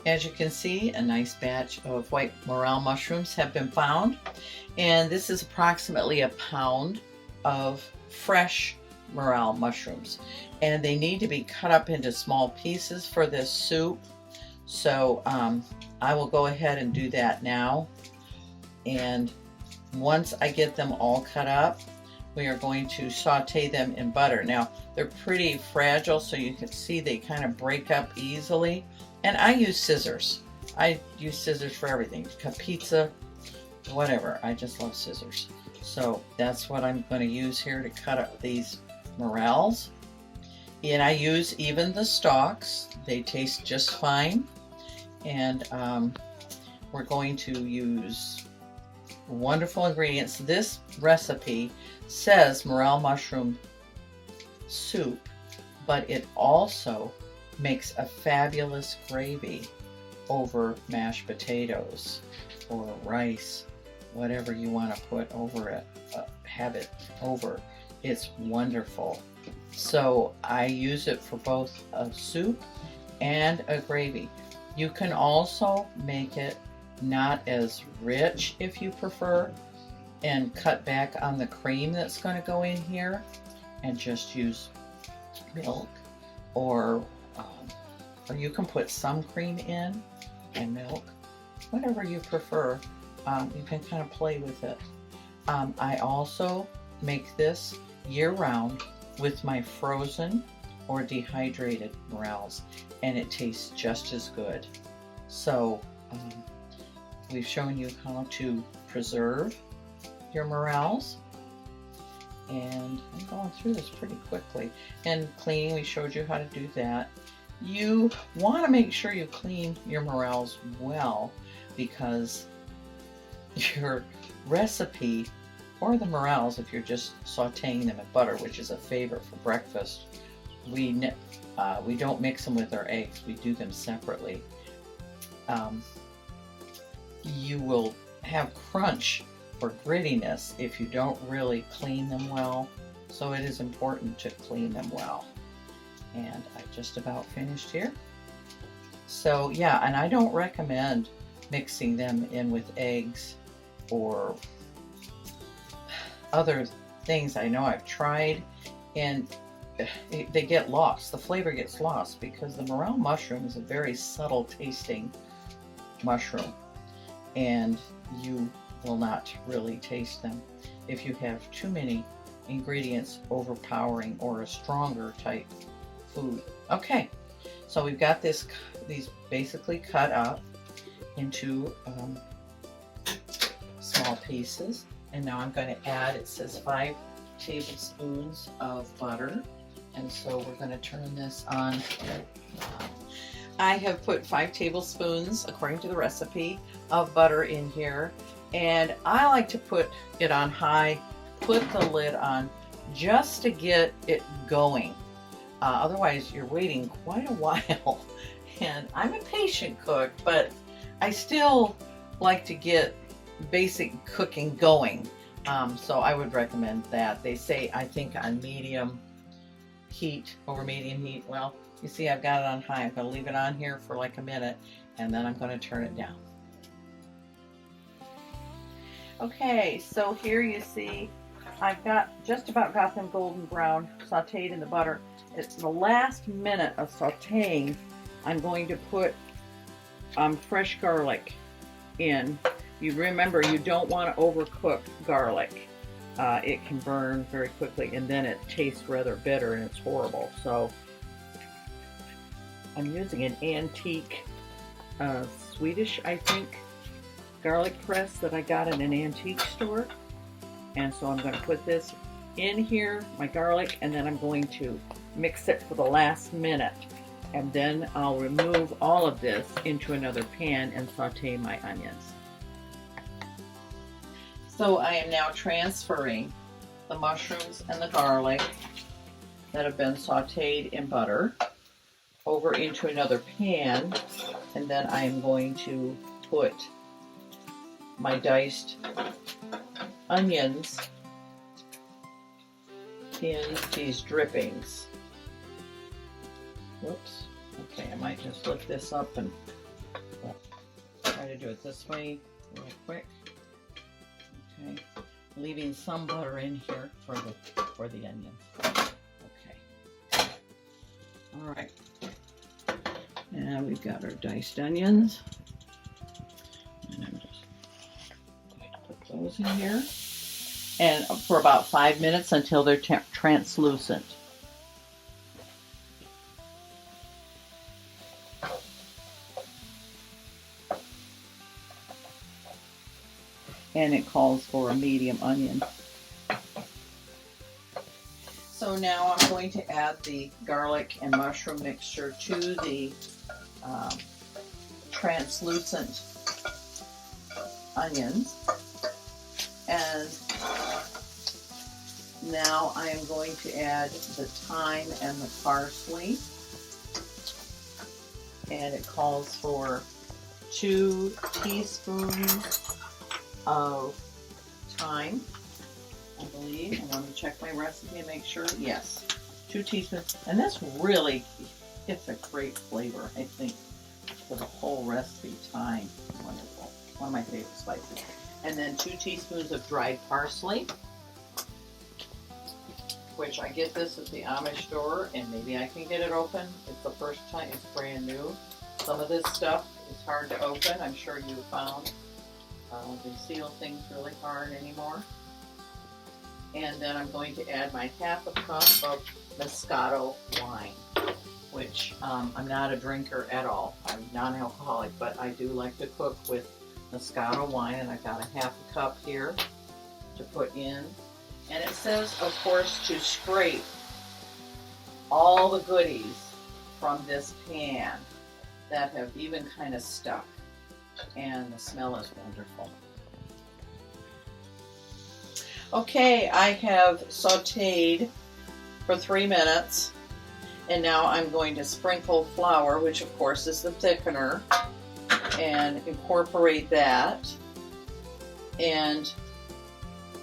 As you can see, a nice batch of white morel mushrooms have been found, and this is approximately a pound of fresh morel mushrooms, and they need to be cut up into small pieces for this soup. So I will go ahead and do that now, and once I get them all cut up, we are going to saute them in butter. Now, they're pretty fragile, so you can see they kind of break up easily. And I use scissors. I use scissors for everything. Cut pizza, whatever. I just love scissors. So that's what I'm going to use here to cut up these morels. And I use even the stalks. They taste just fine. And we're going to use wonderful ingredients. This recipe says morel mushroom soup, but it also makes a fabulous gravy over mashed potatoes or rice, whatever you want to put over it, have it over. It's wonderful. So I use it for both a soup and a gravy. You can also make it not as rich if you prefer, and cut back on the cream that's going to go in here and just use milk, or you can put some cream in and milk, whatever you prefer. You can kind of play with it. I also make this year-round with my frozen or dehydrated morels, and it tastes just as good. So we've shown you how to preserve your morels, and I'm going through this pretty quickly. And cleaning, we showed you how to do that. You want to make sure you clean your morels well, because your recipe, or the morels, if you're just sauteing them in butter, which is a favorite for breakfast, we don't mix them with our eggs. We do them separately. You will have crunch or grittiness if you don't really clean them well. So it is important to clean them well. And I just about finished here. So yeah, and I don't recommend mixing them in with eggs or other things. I know I've tried, and they get lost. The flavor gets lost because the morel mushroom is a very subtle tasting mushroom, and you will not really taste them if you have too many ingredients overpowering or a stronger type food. Okay, so we've got these basically cut up into small pieces, and now I'm going to add, it says 5 tablespoons of butter, and so we're going to turn this on. I have put 5 tablespoons, according to the recipe, of butter in here, and I like to put it on high, put the lid on just to get it going. Otherwise you're waiting quite a while, and I'm a patient cook, but I still like to get basic cooking going. So I would recommend that. They say, I think, on medium heat, over medium heat. Well, you see I've got it on high. I'm going to leave it on here for like a minute, and then I'm going to turn it down. Okay, so here you see I've just about got them golden brown sauteed in the butter. It's the last minute of sauteing. I'm going to put fresh garlic in. You remember, you don't want to overcook garlic. It can burn very quickly, and then it tastes rather bitter, and it's horrible. So I'm using an antique Swedish, I think, garlic press that I got in an antique store. And so I'm going to put this in here, my garlic, and then I'm going to mix it for the last minute. And then I'll remove all of this into another pan and saute my onions. So I am now transferring the mushrooms and the garlic that have been sauteed in butter over into another pan, and then I am going to put my diced onions in these drippings. Whoops. Okay, I might just lift this up and to do it this way real quick. Okay, leaving some butter in here for the onions. Okay. All right. And we've got our diced onions. And I'm just going to put those in here. And for about 5 minutes until they're translucent. And it calls for a medium onion. So now I'm going to add the garlic and mushroom mixture to the translucent onions. And now I am going to add the thyme and the parsley. And it calls for 2 teaspoons of thyme, I believe. I want to check my recipe and make sure. Yes, 2 teaspoons. And that's really, it's a great flavor, I think, for the whole recipe. Thyme, wonderful. One of my favorite spices. And then 2 teaspoons of dried parsley, which I get this at the Amish store, and maybe I can get it open. It's the first time, it's brand new. Some of this stuff is hard to open. I'm sure you found. They seal things really hard anymore. And then I'm going to add my 1/2 cup of Moscato wine, which I'm not a drinker at all. I'm non-alcoholic, but I do like to cook with Moscato wine, and I've got a 1/2 cup here to put in. And it says, of course, to scrape all the goodies from this pan that have even kind of stuck. And the smell is wonderful. Okay, I have sauteed for 3 minutes, and now I'm going to sprinkle flour, which of course is the thickener, and incorporate that. And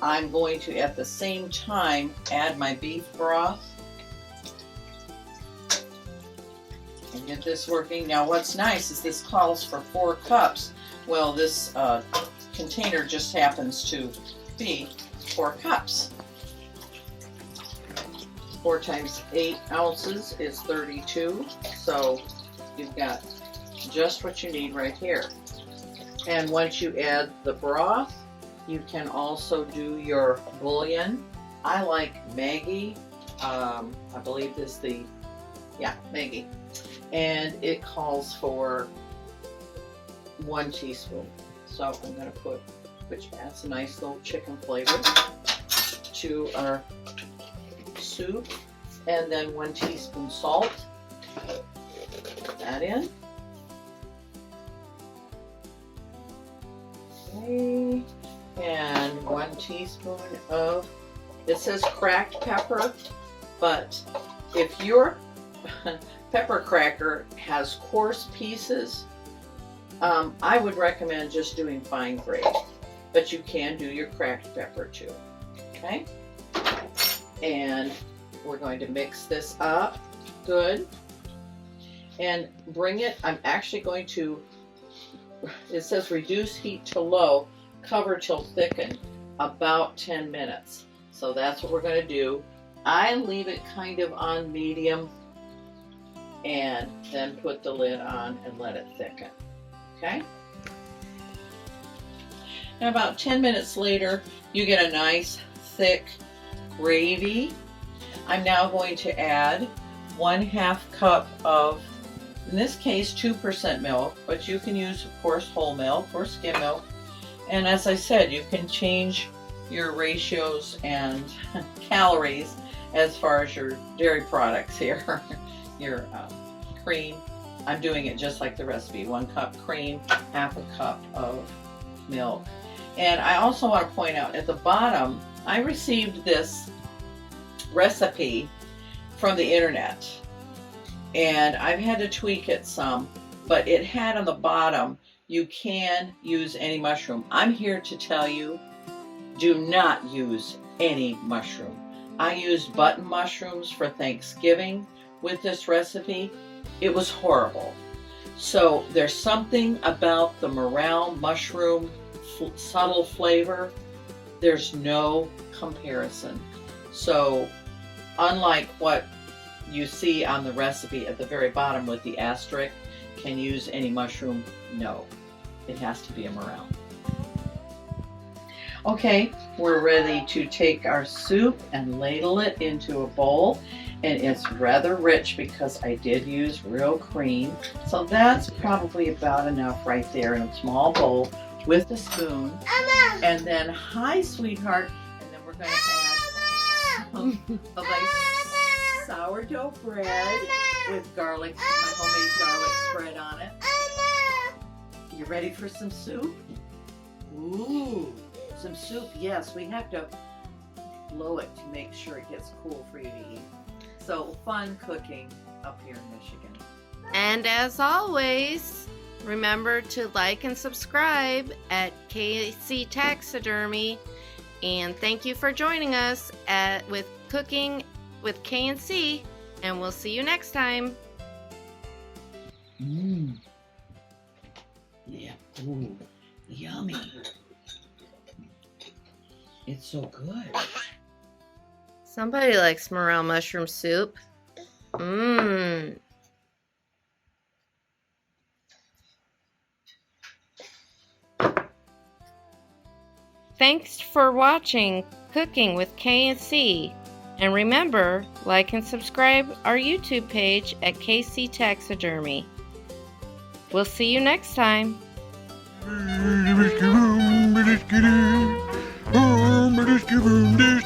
I'm going to, at the same time, add my beef broth and get this working. Now what's nice is this calls for 4 cups. Well, this container just happens to be 4 cups. 4 times 8 ounces is 32. So you've got just what you need right here. And once you add the broth, you can also do your bouillon. I like Maggi. I believe this is the, Maggi. And it calls for 1 teaspoon. So I'm going to put, which adds a nice little chicken flavor to our soup. And then 1 teaspoon salt. Put that in. Okay. And 1 teaspoon of, it says cracked pepper, but if your pepper cracker has coarse pieces, I would recommend just doing fine grade, but you can do your cracked pepper too. Okay, and we're going to mix this up good and bring it. I'm actually going to, it says reduce heat to low, cover till thicken, about 10 minutes. So that's what we're going to do. I leave it kind of on medium and then put the lid on and let it thicken. Okay? And about 10 minutes later, you get a nice thick gravy. I'm now going to add 1/2 cup of, in this case, 2% milk, but you can use, of course, whole milk or skim milk. And as I said, you can change your ratios and calories as far as your dairy products here. Your cream, I'm doing it just like the recipe. 1 cup cream, 1/2 cup of milk. And I also want to point out at the bottom, I received this recipe from the internet. And I've had to tweak it some, but it had on the bottom, you can use any mushroom. I'm here to tell you, do not use any mushroom. I used button mushrooms for Thanksgiving with this recipe. It was horrible. So there's something about the morel mushroom subtle flavor. There's no comparison. So unlike what you see on the recipe at the very bottom with the asterisk, can use any mushroom? No, it has to be a morel. Okay, we're ready to take our soup and ladle it into a bowl. And it's rather rich because I did use real cream. So that's probably about enough right there in a small bowl with a spoon. And then, hi sweetheart, and then we're going to add some of my sourdough bread with garlic, my homemade garlic spread on it. You ready for some soup? Ooh, some soup, yes. We have to blow it to make sure it gets cool for you to eat. So fun cooking up here in Michigan. And as always, remember to like and subscribe at K&C Taxidermy. And thank you for joining us with Cooking with K&C. And we'll see you next time. Yeah. Ooh, yummy. It's so good. Somebody likes morel mushroom soup. Thanks for watching Cooking with K&C. And remember, like and subscribe our YouTube page at K&C Taxidermy. We'll see you next time. Let's give 'em this.